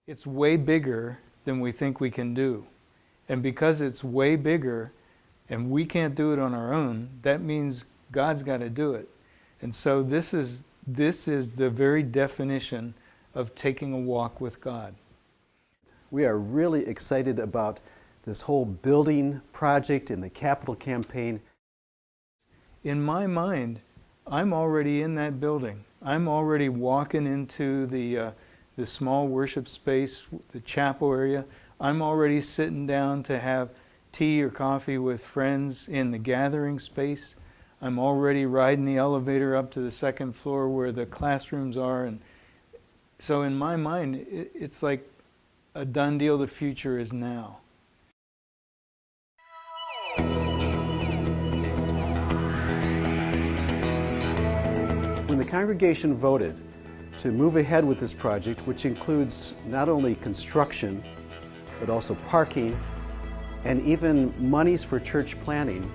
It's way bigger than we think we can do. And because it's way bigger and we can't do it on our own, that means God's got to do it. And so this is the very definition of taking a walk with God. We are really excited about this whole building project and the capital campaign. In my mind, I'm already in that building. I'm already walking into the small worship space, the chapel area. I'm already sitting down to have tea or coffee with friends in the gathering space. I'm already riding the elevator up to the second floor where the classrooms are. And so in my mind, it's like a done deal. The future is now. When the congregation voted to move ahead with this project, which includes not only construction, but also parking, and even monies for church planning,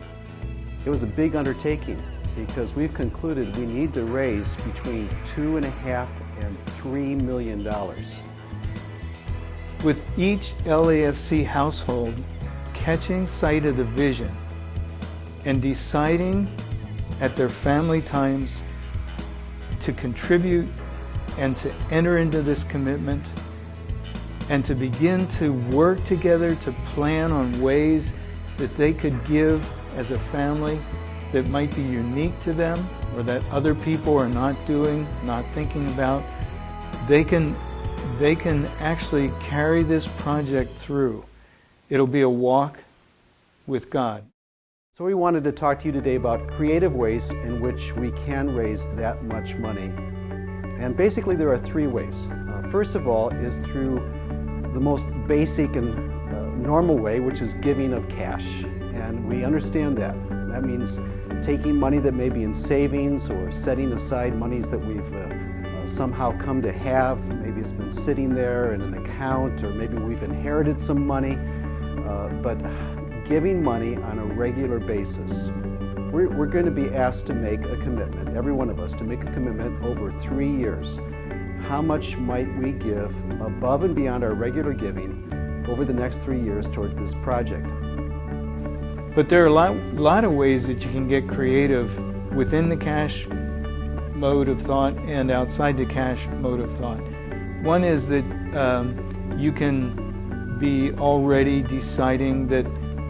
it was a big undertaking because we've concluded we need to raise between $2.5 and $3 million. With each LAFC household catching sight of the vision and deciding at their family times to contribute and to enter into this commitment and to begin to work together to plan on ways that they could give as a family that might be unique to them or that other people are not doing, not thinking about, they can actually carry this project through. It'll be a walk with God. So we wanted to talk to you today about creative ways in which we can raise that much money. And basically there are three ways. First of all is through the most basic and normal way, which is giving of cash. And we understand that. That means taking money that may be in savings or setting aside monies that we've somehow come to have. Maybe it's been sitting there in an account, or maybe we've inherited some money. But giving money on a regular basis. We're going to be asked to make a commitment, every one of us, to make a commitment over 3 years. How much might we give above and beyond our regular giving over the next 3 years towards this project? But there are a lot of ways that you can get creative within the cash mode of thought and outside the cash mode of thought. One is that you can be already deciding that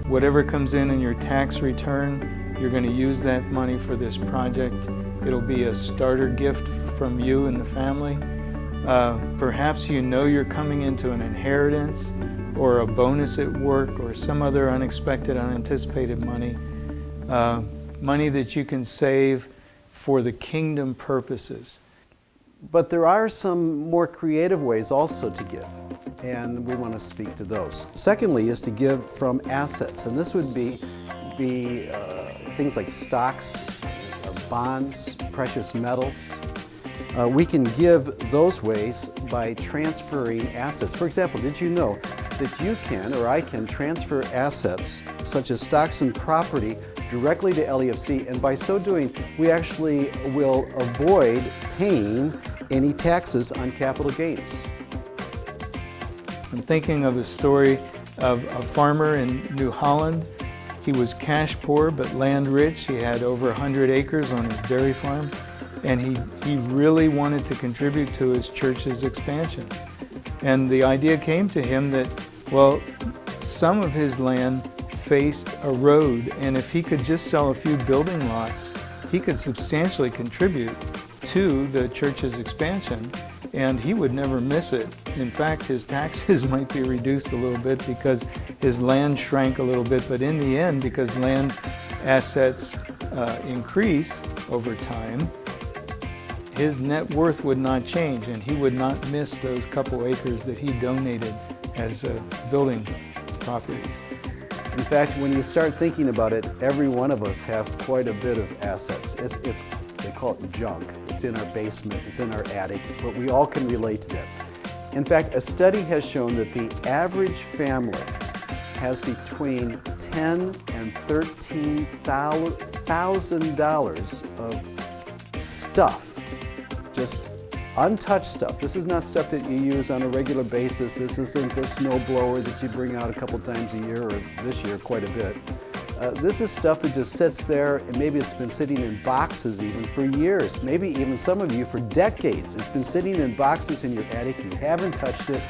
whatever comes in your tax return, you're going to use that money for this project. It'll be a starter gift from you and the family. Perhaps you know you're coming into an inheritance or a bonus at work or some other unexpected, unanticipated money. Money that you can save for the kingdom purposes. But there are some more creative ways also to give, and we want to speak to those. Secondly is to give from assets, and this would be things like stocks, bonds, precious metals. We can give those ways by transferring assets. For example, did you know that you can, or I can, transfer assets such as stocks and property directly to LAFC, and by so doing, we actually will avoid paying any taxes on capital gains. I'm thinking of a story of a farmer in New Holland. He was cash poor but land rich. He had over 100 acres on his dairy farm, and he really wanted to contribute to his church's expansion. And the idea came to him that, well, some of his land faced a road, and if he could just sell a few building lots, he could substantially contribute to the church's expansion, and he would never miss it. In fact, his taxes might be reduced a little bit because his land shrank a little bit, but in the end, because land assets increase over time, his net worth would not change, and he would not miss those couple acres that he donated as building properties. In fact, when you start thinking about it, every one of us have quite a bit of assets. They call it junk. It's in our basement, it's in our attic, but we all can relate to that. In fact, a study has shown that the average family has between $10,000 and $13,000 of stuff, just untouched stuff. This is not stuff that you use on a regular basis. This isn't a snow blower that you bring out a couple times a year, or this year quite a bit. This is stuff that just sits there, and maybe it's been sitting in boxes even for years, maybe even some of you for decades. It's been sitting in boxes in your attic, you haven't touched it.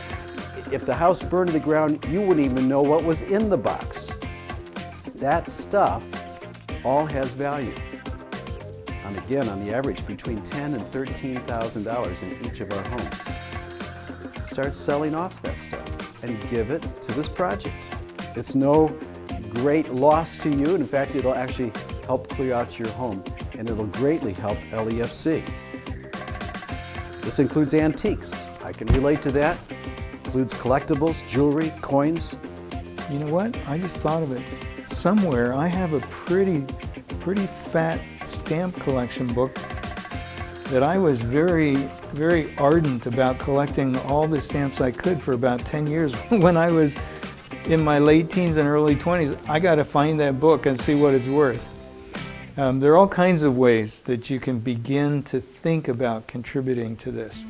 If the house burned to the ground, you wouldn't even know what was in the box. That stuff all has value. And again, on the average, between $10,000 and $13,000 in each of our homes. Start selling off that stuff and give it to this project. It's no great loss to you. In fact, it'll actually help clear out your home, and it'll greatly help LEFC. This includes antiques. I can relate to that. Includes collectibles, jewelry, coins. You know what? I just thought of it. Somewhere I have a pretty fat stamp collection book that I was very ardent about collecting all the stamps I could for about 10 years when I was in my late teens and early 20s. I got to find that book and see what it's worth. There are all kinds of ways that you can begin to think about contributing to this.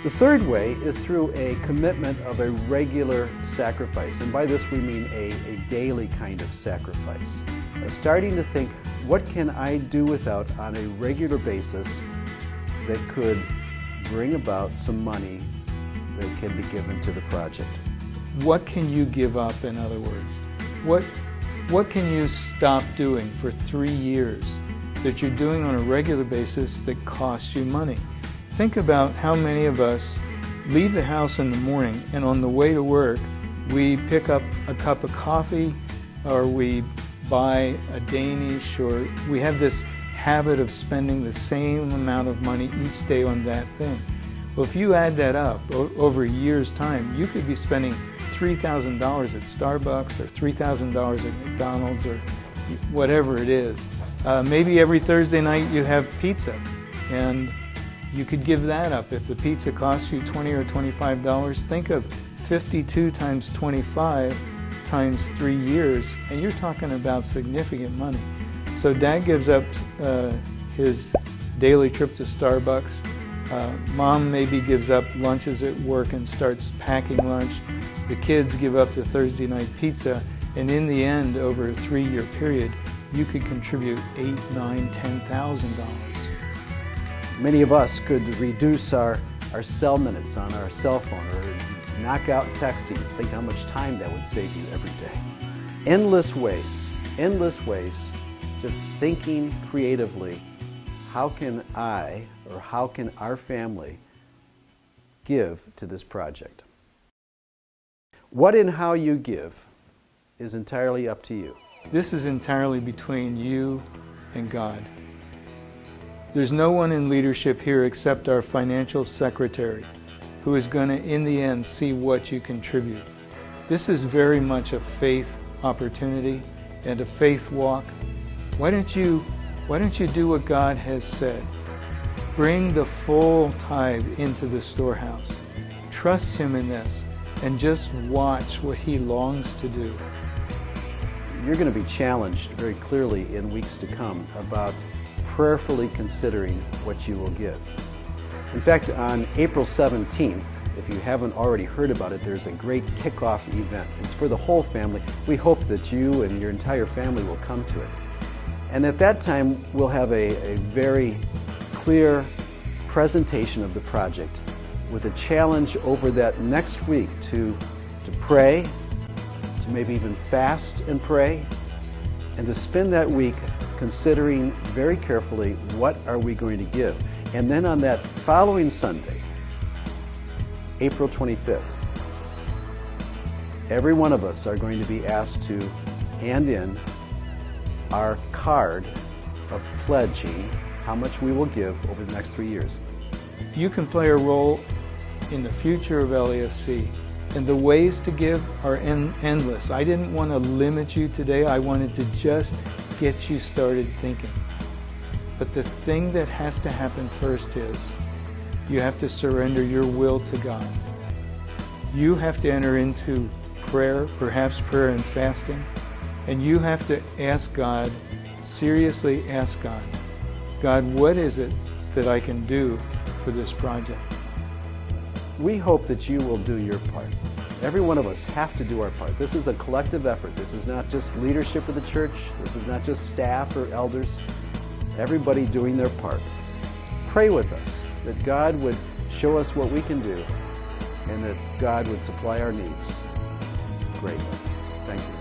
The third way is through a commitment of a regular sacrifice, and by this we mean a daily kind of sacrifice. Starting to think, what can I do without on a regular basis that could bring about some money that can be given to the project? What can you give up, in other words? What can you stop doing for 3 years that you're doing on a regular basis that costs you money? Think about how many of us leave the house in the morning and on the way to work we pick up a cup of coffee, or we buy a Danish, or we have this habit of spending the same amount of money each day on that thing. Well, if you add that up over a year's time, you could be spending $3,000 at Starbucks or $3,000 at McDonald's or whatever it is. Maybe every Thursday night you have pizza, and you could give that up. If the pizza costs you $20 or $25, think of 52 times 25 times 3 years, and you're talking about significant money. So Dad gives up his daily trip to Starbucks. Mom maybe gives up lunches at work and starts packing lunch. The kids give up the Thursday night pizza, and in the end, over a 3-year period, you could contribute $8,000, $9,000, $10,000. Many of us could reduce our cell minutes on our cell phone, or knock out texting. Think how much time that would save you every day. Endless ways, just thinking creatively, how can I, or how can our family give to this project? What and how you give is entirely up to you. This is entirely between you and God. There's no one in leadership here except our financial secretary who is going to, in the end, see what you contribute. This is very much a faith opportunity and a faith walk. Why don't you do what God has said? Bring the full tithe into the storehouse. Trust Him in this, and just watch what He longs to do. You're going to be challenged very clearly in weeks to come about prayerfully considering what you will give. In fact, on April 17th, if you haven't already heard about it, there's a great kickoff event. It's for the whole family. We hope that you and your entire family will come to it. And at that time, we'll have a very clear presentation of the project with a challenge over that next week to pray, to maybe even fast and pray, and to spend that week considering very carefully what are we going to give. And then on that following Sunday, April 25th, every one of us are going to be asked to hand in our card of pledging how much we will give over the next 3 years. You can play a role in the future of LEFC, and the ways to give are endless. I didn't want to limit you today. I wanted to just get you started thinking. But the thing that has to happen first is you have to surrender your will to God. You have to enter into prayer, perhaps prayer and fasting, and you have to ask God, seriously ask God, God, what is it that I can do for this project. We hope that you will do your part. Every one of us have to do our part. This is a collective effort. This is not just leadership of the church. This is not just staff or elders. Everybody doing their part. Pray with us that God would show us what we can do and that God would supply our needs greatly. Thank you.